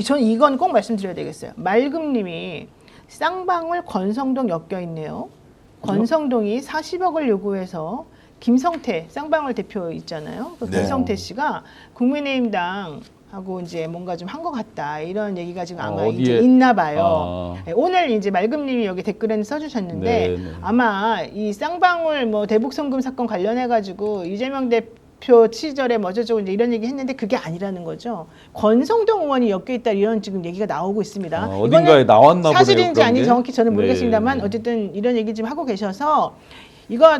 저는 이건 꼭 말씀드려야 되겠어요. 맑음님이 쌍방울 권성동 엮여 있네요. 권성동이 40억을 요구해서 김성태 쌍방울 대표 있잖아요. 그 네. 김성태 씨가 국민의힘당 하고 이제 뭔가 좀 한 것 같다 이런 얘기가 지금 아마 이제 있나 봐요. 네, 오늘 이제 맑음님이 여기 댓글에 써주셨는데 아마 이 쌍방울 뭐 대북송금 사건 관련해 가지고 이재명 대표 시절에 뭐 어쩌고 이제 이런 얘기 했는데 그게 아니라는 거죠. 권성동 의원이 엮여 있다 이런 지금 얘기가 나오고 있습니다. 어딘가에 나왔나 보네요. 사실인지 아닌지 게? 정확히 저는 모르겠습니다만 어쨌든 이런 얘기 좀 하고 계셔서 이거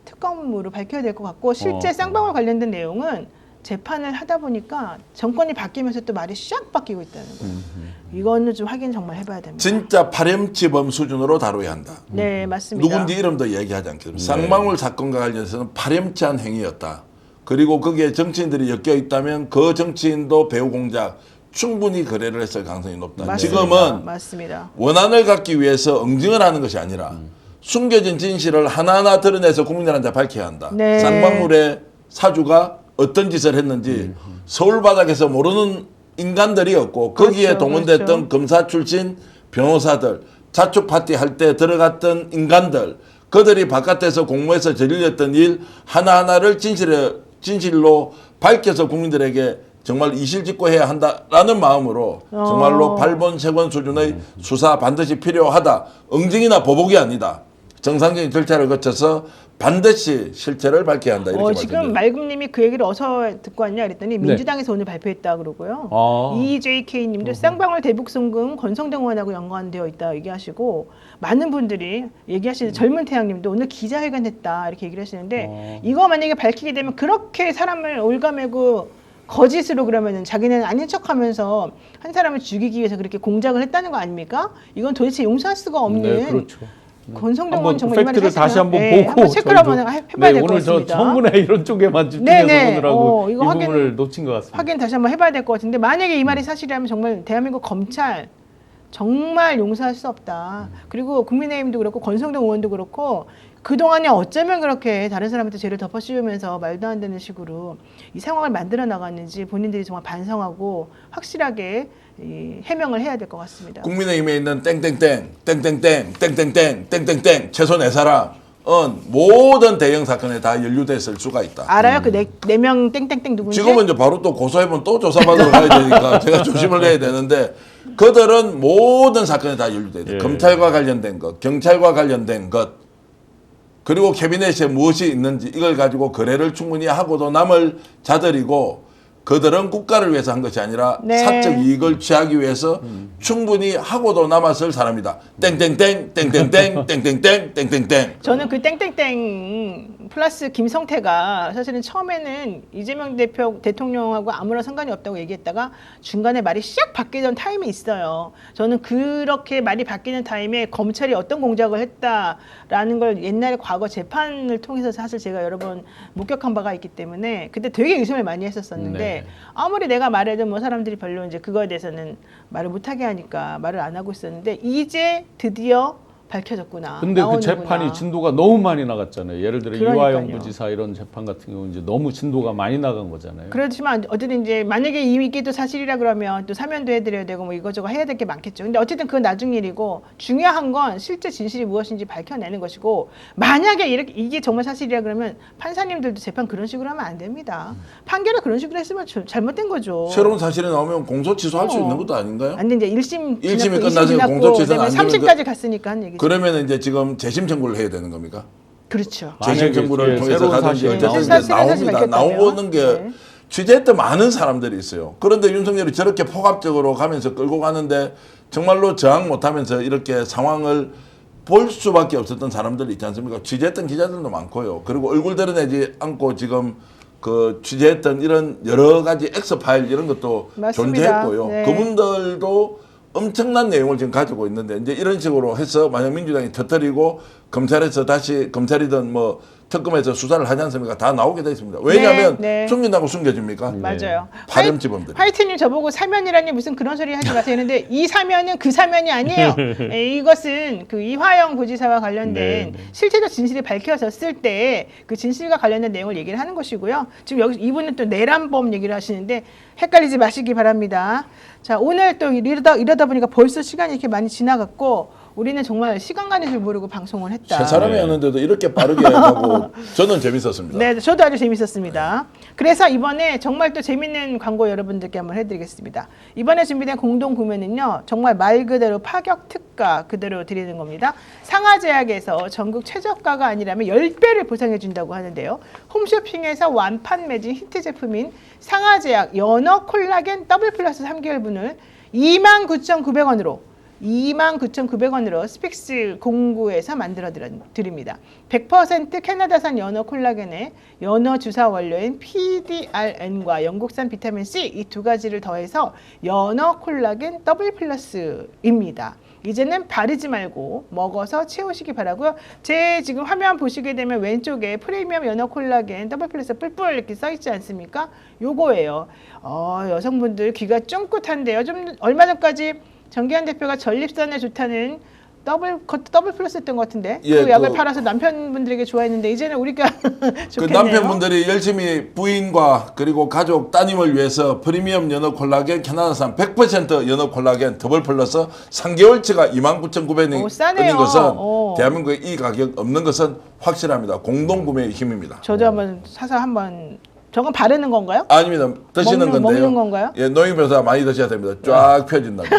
특검으로 밝혀야 될 것 같고 실제 쌍방울 관련된 내용은 재판을 하다 보니까 정권이 바뀌면서 또 말이 샥 바뀌고 있다는 거예요. 이거는 좀 확인 정말 해봐야 됩니다. 진짜 파렴치범 수준으로 다뤄야 한다. 네, 맞습니다. 누군지 이름도 얘기하지 않겠습니다. 쌍방울 사건과 관련해서는 파렴치한 행위였다. 그리고 거기에 정치인들이 엮여 있다면 그 정치인도 배후 공작 충분히 거래를 했을 가능성이 높다. 맞습니다. 지금은 맞습니다. 원한을 갖기 위해서 응징을 하는 것이 아니라 숨겨진 진실을 하나하나 드러내서 국민들한테 밝혀야 한다. 네. 쌍방울의 사주가 어떤 짓을 했는지 서울 바닥에서 모르는 인간들이었고 거기에 그렇죠, 동원됐던 그렇죠. 검사 출신 변호사들 자축 파티 할 때 들어갔던 인간들 그들이 바깥에서 공모해서 저질렀던 일 하나하나를 진실로 밝혀서 국민들에게 정말 이실직고해야 한다라는 마음으로 정말로 발본색원 수준의 수사 반드시 필요하다. 응징이나 보복이 아니다. 정상적인 절차를 거쳐서 반드시 실체를 밝혀야 한다. 이렇게 지금 맑음님이 그 얘기를 어디서 듣고 왔냐 그랬더니 민주당에서 오늘 발표했다 그러고요. EJK님도 쌍방울 대북송금 권성동 의원하고 연관되어 있다 얘기하시고 많은 분들이 얘기하시는 젊은 태양님도 오늘 기자회견했다 이렇게 얘기를 하시는데 이거 만약에 밝히게 되면 그렇게 사람을 올가매고 거짓으로 그러면은 자기는 아닌 척하면서 한 사람을 죽이기 위해서 그렇게 공작을 했다는 거 아닙니까? 이건 도대체 용서할 수가 없는. 네, 그렇죠. 권성동 의원 정말 이 말이 팩트를 다시 한번 네, 보고 한번 체크를 한번 해봐야 될 것 오늘 저 같습니다. 청문회 이런 쪽에만 집중해서 보느라고 이 이거 부분을 놓친 것 같습니다. 확인 다시 한번 해봐야 될 것 같은데 만약에 이 말이 사실이라면 정말 대한민국 검찰 정말 용서할 수 없다. 그리고 국민의힘도 그렇고 권성동 의원도 그렇고 그동안에 어쩌면 그렇게 다른 사람한테 죄를 덮어씌우면서 말도 안 되는 식으로 이 상황을 만들어 나갔는지 본인들이 정말 반성하고 확실하게 해명을 해야 될 것 같습니다. 국민의힘에 있는 땡땡땡 최소 4사람은 모든 대형 사건에 다 연루됐을 수가 있다. 알아요? 그 네 명 땡땡땡 누군지? 지금은 이제 바로 또 고소해보면 또 조사받으러 가야 되니까 제가 조심을 해야 되는데 그들은 모든 사건에 다 연루돼야 돼. 검찰과 관련된 것, 경찰과 관련된 것 그리고 캐비넷에 무엇이 있는지 이걸 가지고 거래를 충분히 하고도 남을 자들이고 그들은 국가를 위해서 한 것이 아니라 사적 이익을 취하기 위해서 충분히 하고도 남았을 사람이다. 땡땡땡 저는 그 땡땡땡 플러스 김성태가 사실은 처음에는 이재명 대통령하고 아무런 상관이 없다고 얘기했다가 중간에 말이 샥 바뀌던 타임이 있어요. 저는 그렇게 말이 바뀌는 타임에 검찰이 어떤 공작을 했다라는 걸 옛날에 과거 재판을 통해서 사실 제가 여러 번 목격한 바가 있기 때문에 그때 되게 의심을 많이 했었었는데 아무리 내가 말해도 뭐 사람들이 별로 이제 그거에 대해서는 말을 못하게 하니까 말을 안 하고 있었는데 이제 드디어 밝혀졌구나. 근데 그 나오는구나. 재판이 진도가 너무 많이 나갔잖아요. 예를 들어 그러니까요. 이화영 부지사 이런 재판 같은 경우 이제 너무 진도가 많이 나간 거잖아요. 그렇지만 어쨌든 이제 만약에 이게 또 사실이라 그러면 또 사면도 해드려야 되고 뭐 이것저것 해야 될 게 많겠죠. 근데 어쨌든 그건 나중 일이고 중요한 건 실제 진실이 무엇인지 밝혀내는 것이고 만약에 이게 정말 사실이라 그러면 판사님들도 재판 그런 식으로 하면 안 됩니다. 판결을 그런 식으로 했으면 잘못된 거죠. 새로운 사실이 나오면 공소 취소할 수 있는 것도 아닌가요? 안 돼, 이제 1심 끝나서 공소 취소가 안 되면 3심까지 갔으니까 한 얘기죠. 그러면 이제 지금 재심 청구를 해야 되는 겁니까? 그렇죠. 재심 청구를 통해서 새로운 가든지 사실이 어쨌든 나옵니다. 밝혔다면. 나오는 게 네. 취재했던 많은 사람들이 있어요. 그런데 윤석열이 저렇게 포괄적으로 가면서 끌고 가는데 정말로 저항 못하면서 이렇게 상황을 볼 수밖에 없었던 사람들이 있지 않습니까? 취재했던 기자들도 많고요. 그리고 얼굴 드러내지 않고 지금 그 취재했던 이런 여러 가지 엑스파일 이런 것도 맞습니다. 존재했고요. 네. 그분들도 엄청난 내용을 지금 가지고 있는데 이제 이런 식으로 해서 만약 민주당이 터뜨리고 검찰에서 다시 검찰이든 뭐 특검에서 수사를 하지 않습니까? 다 나오게 돼 있습니다. 왜냐하면 네. 숨긴다고 숨겨집니까? 맞아요. 파렴치범들. 화이트님 저보고 사면이라니 무슨 그런 소리 하지 마세요. 했는데 이 사면은 그 사면이 아니에요. 이것은 그 이화영 고지사와 관련된 네. 실체적 진실이 밝혀졌을 때 그 진실과 관련된 내용을 얘기를 하는 것이고요. 지금 여기 이분은 또 내란범 얘기를 하시는데 헷갈리지 마시기 바랍니다. 자, 오늘 또 이러다 보니까 벌써 시간이 이렇게 많이 지나갔고 우리는 정말 시간 가는 줄 모르고 방송을 했다. 세 사람이었는데도 이렇게 빠르게 하고 저는 재밌었습니다. 네, 저도 아주 재밌었습니다. 그래서 이번에 정말 또 재밌는 광고 여러분들께 한번 해드리겠습니다. 이번에 준비된 공동 구매는요, 정말 말 그대로 파격 특가 그대로 드리는 겁니다. 상하제약에서 전국 최저가가 아니라면 10배를 보상해준다고 하는데요. 홈쇼핑에서 완판 매진 히트 제품인 상하제약 연어 콜라겐 더블 플러스 3개월분을 29,900원으로 스픽스 공구에서 만들어 드립니다. 100% 캐나다산 연어 콜라겐에 연어 주사 원료인 PDRN과 영국산 비타민C 이 두 가지를 더해서 연어 콜라겐 더블 플러스입니다. 이제는 바르지 말고 먹어서 채우시기 바라고요. 제 지금 화면 보시게 되면 왼쪽에 프리미엄 연어 콜라겐 더블 플러스 뿔뿔 이렇게 써 있지 않습니까? 요거예요. 여성분들 귀가 쫑긋한데요. 좀 얼마 전까지 정기현 대표가 전립선에 좋다는 더블 플러스 했던 것 같은데 예, 그 약을 그- 팔아서 남편분들에게 좋아했는데 이제는 우리가 그 좋겠네요. 남편분들이 열심히 부인과 그리고 가족 따님을 위해서 프리미엄 연어 콜라겐 캐나다산 100% 연어 콜라겐 더블 플러스 3개월치가 29,900원인 오, 싸네요. 것은 오. 대한민국에 이 가격 없는 것은 확실합니다. 공동구매의 힘입니다. 저도 한번 사서 한번 저건 바르는 건가요? 아닙니다. 드시는 건데요. 먹는 건가요? 예, 노인 변호사 많이 드셔야 됩니다. 쫙 펴진답니다.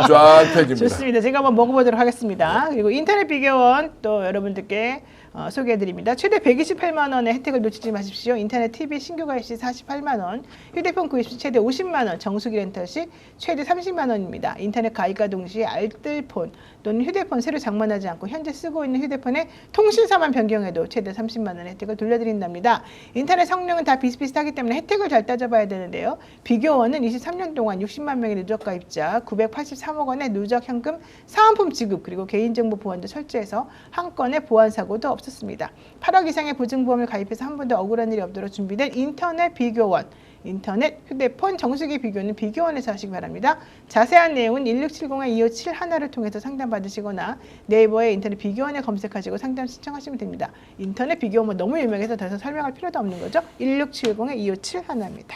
쫙 펴집니다. 좋습니다. 제가 한번 먹어보도록 하겠습니다. 그리고 인터넷 비교원 또 여러분들께 소개해드립니다. 최대 128만 원의 혜택을 놓치지 마십시오. 인터넷 TV 신규 가입 시 48만 원, 휴대폰 구입 시 최대 50만 원, 정수기 렌털 시 최대 30만 원입니다. 인터넷 가입과 동시에 알뜰폰 또는 휴대폰 새로 장만하지 않고 현재 쓰고 있는 휴대폰의 통신사만 변경해도 최대 30만 원의 혜택을 돌려드린답니다. 인터넷 성능은 다 비슷비슷하기 때문에 혜택을 잘 따져봐야 되는데요. 비교원은 23년 동안 60만 명의 누적 가입자, 983억 원의 누적 현금 사은품 지급, 그리고 개인정보 보안도 철저해서 한 건의 보안 사고도 없었습니다. 8억 이상의 보증보험을 가입해서 한 번도 억울한 일이 없도록 준비된 인터넷 비교원. 인터넷, 휴대폰, 정수기 비교는 비교원에서 하시기 바랍니다. 자세한 내용은 1670-2571을 통해서 상담받으시거나 네이버에 인터넷 비교원에 검색하시고 상담 신청하시면 됩니다. 인터넷 비교원은 너무 유명해서 더 이상 설명할 필요도 없는 거죠. 1670-2571입니다.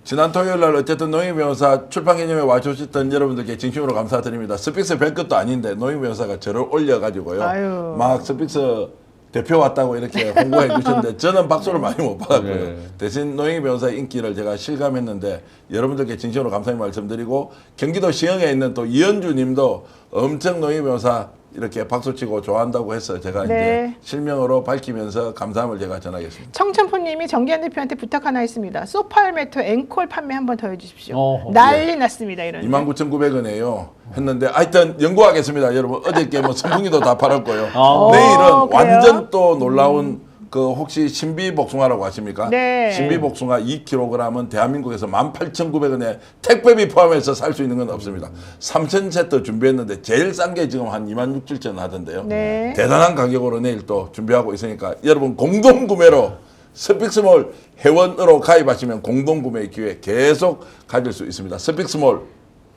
지난 토요일 날 어쨌든 노인 변호사 출판 기념회 와주셨던 여러분들께 진심으로 감사드립니다. 스픽스 별 것도 아닌데 노인 변호사가 저를 올려가지고요. 아유. 막 스픽스 대표 왔다고 이렇게 홍보해 주셨는데 저는 박수를 많이 못 받았고요. 네. 대신 노인 변호사의 인기를 제가 실감했는데 여러분들께 진심으로 감사의 말씀드리고 경기도 시흥에 있는 또 이현주 님도 엄청 노인 변호사 이렇게 박수치고 좋아한다고 해서 제가 네. 이제 실명으로 밝히면서 감사함을 제가 전하겠습니다. 청천포님이 정기현 대표한테 부탁 하나 있습니다. 소팔메토 앵콜 판매 한 번 더 해주십시오. 어허. 난리 났습니다. 이런. 29,900원이에요. 했는데 하여튼 연구하겠습니다. 여러분 어저께 뭐 선풍기도 다 팔았고요. 어, 내일은 그래요? 완전 또 놀라운 그 혹시 신비복숭아라고 아십니까? 네. 신비복숭아 2kg은 대한민국에서 18,900원에 택배비 포함해서 살 수 있는 건 없습니다. 3,000세트 준비했는데 제일 싼 게 지금 한 26,000원 하던데요. 네. 대단한 가격으로 내일 또 준비하고 있으니까 여러분 공동구매로 스픽스몰 회원으로 가입하시면 공동구매 기회 계속 가질 수 있습니다. 스픽스몰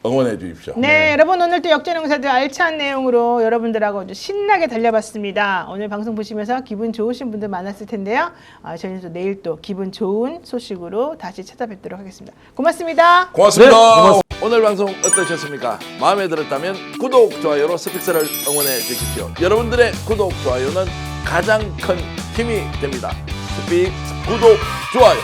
응원해 주십시오. 네, 여러분 오늘 또 역전용사들 알찬 내용으로 여러분들하고 아주 신나게 달려봤습니다. 오늘 방송 보시면서 기분 좋으신 분들 많았을 텐데요. 저희는 또 내일 또 기분 좋은 소식으로 다시 찾아뵙도록 하겠습니다. 고맙습니다. 고맙습니다. 네, 오늘 방송 어떠셨습니까? 마음에 들었다면 구독, 좋아요로 스픽스를 응원해 주십시오. 여러분들의 구독, 좋아요는 가장 큰 힘이 됩니다. 스픽스 구독, 좋아요.